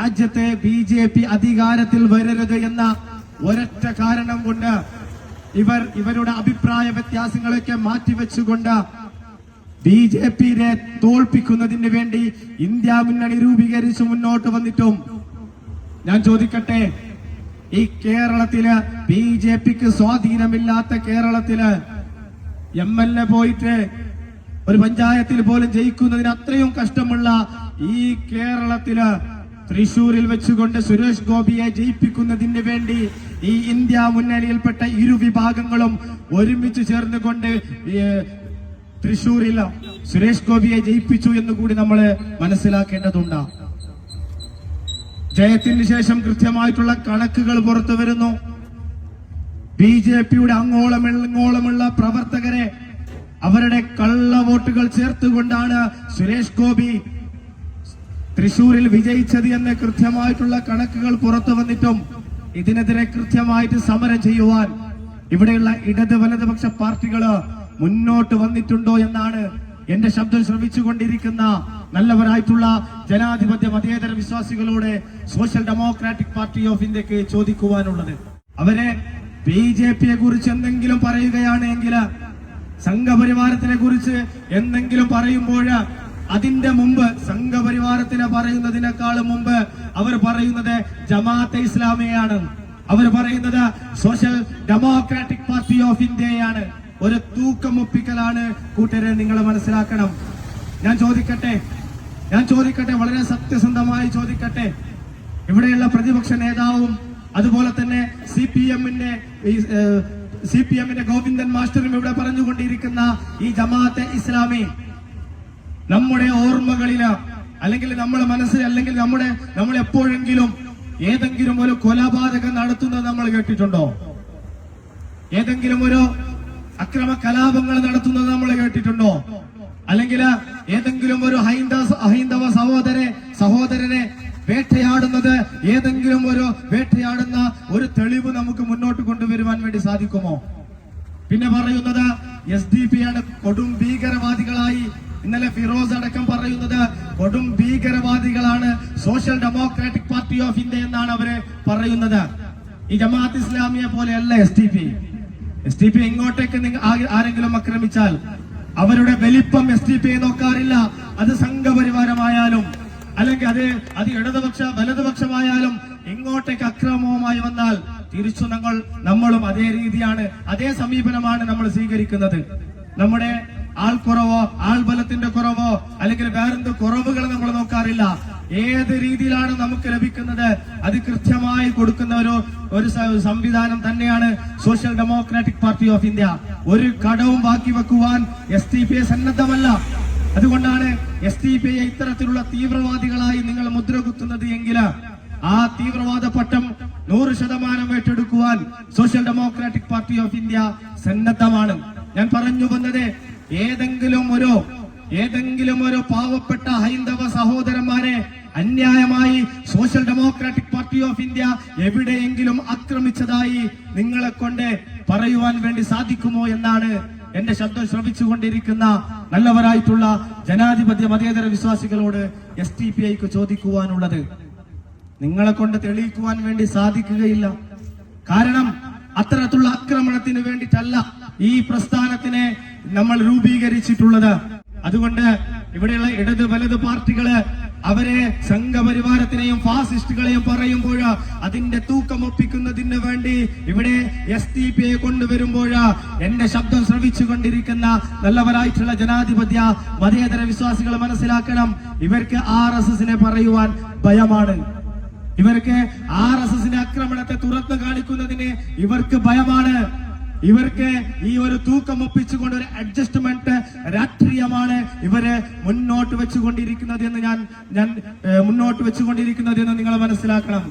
രാജ്യത്തെ BJP അധികാരത്തിൽ വരരുത് എന്ന ഒരൊറ്റ കാരണം കൊണ്ട് ഇവരുടെ അഭിപ്രായ വ്യത്യാസങ്ങളൊക്കെ മാറ്റിവെച്ചുകൊണ്ട് BJPയെ തോൽപ്പിക്കുന്നതിന് വേണ്ടി ഇന്ത്യ മുന്നണി രൂപീകരിച്ച് മുന്നോട്ട് വന്നിട്ടും ഞാൻ ചോദിക്കട്ടെ, ഈ കേരളത്തില് BJPക്ക് സ്വാധീനമില്ലാത്ത കേരളത്തില് MLA പോയിട്ട് ഒരു പഞ്ചായത്തിൽ പോലും ജയിക്കുന്നതിന് അത്രയും കഷ്ടമുള്ള ഈ കേരളത്തില് തൃശൂരിൽ വെച്ചുകൊണ്ട് സുരേഷ് ഗോപിയെ ജയിപ്പിക്കുന്നതിന് വേണ്ടി ഈ ഇന്ത്യ മുന്നണിയിൽപ്പെട്ട ഇരു വിഭാഗങ്ങളും ഒരുമിച്ച് ചേർന്നുകൊണ്ട് തൃശൂരിൽ സുരേഷ് ഗോപിയെ ജയിപ്പിച്ചു എന്നുകൂടി നമ്മൾ മനസ്സിലാക്കേണ്ടതുണ്ട്. ജയത്തിന് ശേഷം കൃത്യമായിട്ടുള്ള കണക്കുകൾ പുറത്തു വരുന്നു. BJPയുടെ അങ്ങോളമുള്ള പ്രവർത്തകരെ അവരുടെ കള്ള വോട്ടുകൾ ചേർത്തുകൊണ്ടാണ് സുരേഷ് ഗോപി തൃശൂരിൽ വിജയിച്ചത് എന്ന് കൃത്യമായിട്ടുള്ള കണക്കുകൾ പുറത്തു വന്നിട്ടും ഇതിനെതിരെ കൃത്യമായിട്ട് സമരം ചെയ്യുവാൻ ഇവിടെയുള്ള ഇടത് വലതുപക്ഷ പാർട്ടികള് മുന്നോട്ട് വന്നിട്ടുണ്ടോ എന്നാണ് എന്റെ ശബ്ദം ശ്രവിച്ചുകൊണ്ടിരിക്കുന്ന നല്ലവരായിട്ടുള്ള ജനാധിപത്യ മതേതര വിശ്വാസികളോട് സോഷ്യൽ ഡെമോക്രാറ്റിക് പാർട്ടി ഓഫ് ഇന്ത്യക്ക് ചോദിക്കുവാനുള്ളത്. അവരെ BJPയെ കുറിച്ച് എന്തെങ്കിലും പറയുകയാണെങ്കിൽ, സംഘപരിവാരത്തിനെ കുറിച്ച് എന്തെങ്കിലും പറയുമ്പോൾ അതിന്റെ മുമ്പ് സംഘപരിവാരത്തിനെ പറയുന്നതിനേക്കാളും മുമ്പ് അവർ പറയുന്നത് ജമാഅത്തെ ഇസ്ലാമിയാണ്, അവർ പറയുന്നത് സോഷ്യൽ ഡെമോക്രാറ്റിക് പാർട്ടി ഓഫ് ഇന്ത്യയാണ്. ഒരു തൂക്കം ഒപ്പിക്കലാണ് കൂട്ടരെ, നിങ്ങൾ മനസ്സിലാക്കണം. ഞാൻ ചോദിക്കട്ടെ വളരെ സത്യസന്ധമായി ചോദിക്കട്ടെ, ഇവിടെയുള്ള പ്രതിപക്ഷ നേതാവും അതുപോലെ തന്നെ CPM-ന്റെ ഗോവിന്ദൻ മാസ്റ്ററും ഇവിടെ പറഞ്ഞുകൊണ്ടിരിക്കുന്ന ഈ ജമാഅത്തെ ഇസ്ലാമി നമ്മുടെ ഓർമ്മകളില് അല്ലെങ്കിൽ നമ്മുടെ മനസ്സിൽ അല്ലെങ്കിൽ നമ്മൾ എപ്പോഴെങ്കിലും ഏതെങ്കിലും ഒരു കൊലപാതകം നടത്തുന്നത് നമ്മൾ കേട്ടിട്ടുണ്ടോ? ഏതെങ്കിലും ഒരു അക്രമ കലാപങ്ങൾ നടത്തുന്നത് നമ്മൾ കേട്ടിട്ടുണ്ടോ? അല്ലെങ്കിൽ ഏതെങ്കിലും ഒരു ഹൈന്ദവ സഹോദരനെ വേട്ടയാടുന്നത് ഏതെങ്കിലും വേട്ടയാടുന്ന ഒരു തെളിവ് നമുക്ക് മുന്നോട്ട് കൊണ്ടുവരുവാൻ വേണ്ടി സാധിക്കുമോ? പിന്നെ പറയുന്നത് SDP ആണ് കൊടും ഭീകരവാദികളായി. ഇന്നലെ ഫിറോസ് അടക്കം പറയുന്നത് കൊടും ഭീകരവാദികളാണ് social democratic party of India എന്നാണ് അവര് പറയുന്നത്. ഈ ജമാഅത്ത് ഇസ്ലാമിയെ പോലെയല്ല SDP ഇങ്ങോട്ടേക്ക് ആരെങ്കിലും ആക്രമിച്ചാൽ അവരുടെ വലിപ്പം SDP നോക്കാറില്ല. അത് സംഘപരിവാരമായാലും അല്ലെങ്കിൽ അത് വലതുപക്ഷമായാലും ഇങ്ങോട്ടേക്ക് അക്രമവുമായി വന്നാൽ തിരിച്ചു നമ്മളും അതേ രീതിയാണ്, അതേ സമീപനമാണ് നമ്മൾ സ്വീകരിക്കുന്നത്. നമ്മുടെ ആൾക്കുറവോ ആൾബലത്തിന്റെ കുറവോ അല്ലെങ്കിൽ വേറെന്ത് കുറവുകൾ നമ്മൾ നോക്കാറില്ല. ഏത് രീതിയിലാണ് നമുക്ക് ലഭിക്കുന്നത് അത് കൃത്യമായി കൊടുക്കുന്ന ഒരു സംവിധാനം തന്നെയാണ് social democratic party of India. ഒരു കടവും ബാക്കി വെക്കുവാൻ SDP സന്നദ്ധമല്ല. അതുകൊണ്ടാണ് SDP ഇത്തരത്തിലുള്ള തീവ്രവാദികളായി നിങ്ങൾ മുദ്ര കുത്തുന്നത് എങ്കിൽ ആ തീവ്രവാദ പട്ടം 100% ഏറ്റെടുക്കുവാൻ social democratic party of India സന്നദ്ധമാണ്. ഞാൻ പറഞ്ഞു വന്നത് ഏതെങ്കിലും ഒരു പാവപ്പെട്ട ഹൈന്ദവ സഹോദരന്മാരെ അന്യായമായി social democratic party of India എവിടെയെങ്കിലും ആക്രമിച്ചതായി നിങ്ങളെ കൊണ്ട് പറയുവാൻ വേണ്ടി സാധിക്കുമോ എന്നാണ് എന്റെ ശബ്ദം ശ്രവിച്ചുകൊണ്ടിരിക്കുന്ന നല്ലവരായിട്ടുള്ള ജനാധിപത്യ മതേതര വിശ്വാസികളോട് SDPIക്ക് ചോദിക്കുവാനുള്ളത്. നിങ്ങളെ കൊണ്ട് തെളിയിക്കുവാൻ വേണ്ടി സാധിക്കുകയില്ല. കാരണം അത്തരത്തിലുള്ള ആക്രമണത്തിന് വേണ്ടിയിട്ടല്ല ഈ പ്രസ്ഥാനത്തിനെ നമ്മൾ രൂപീകരിച്ചിട്ടുള്ളത്. അതുകൊണ്ട് ഇവിടെയുള്ള ഇടത് വലത് പാർട്ടികള് അവരെ സംഘപരിവാരത്തിനെയും ഫാസിസ്റ്റുകളെയും പറയുമ്പോൾ അതിന്റെ തൂക്കം ഒപ്പിക്കുന്നതിന് വേണ്ടി ഇവിടെ SDP കൊണ്ടുവരുമ്പോൾ എന്റെ ശബ്ദം ശ്രവിച്ചുകൊണ്ടിരിക്കുന്ന നല്ലവരായിട്ടുള്ള ജനാധിപത്യ മതേതര വിശ്വാസികൾ മനസ്സിലാക്കണം, ഇവർക്ക് RSSനെ പറയുവാൻ ഭയമാണ്. ഇവർക്ക് RSSന്റെ ആക്രമണത്തെ തുറന്നു കാണിക്കുന്നതിന് ഇവർക്ക് ഭയമാണ്. ഇവർക്ക് ഈ ഒരു തൂക്കം ഒപ്പിച്ചുകൊണ്ട് ഒരു അഡ്ജസ്റ്റ്മെന്റ് രാഷ്ട്രീയമാണ് ഇവര് മുന്നോട്ട് വെച്ചുകൊണ്ടിരിക്കുന്നത് എന്ന് നിങ്ങൾ മനസ്സിലാക്കണം.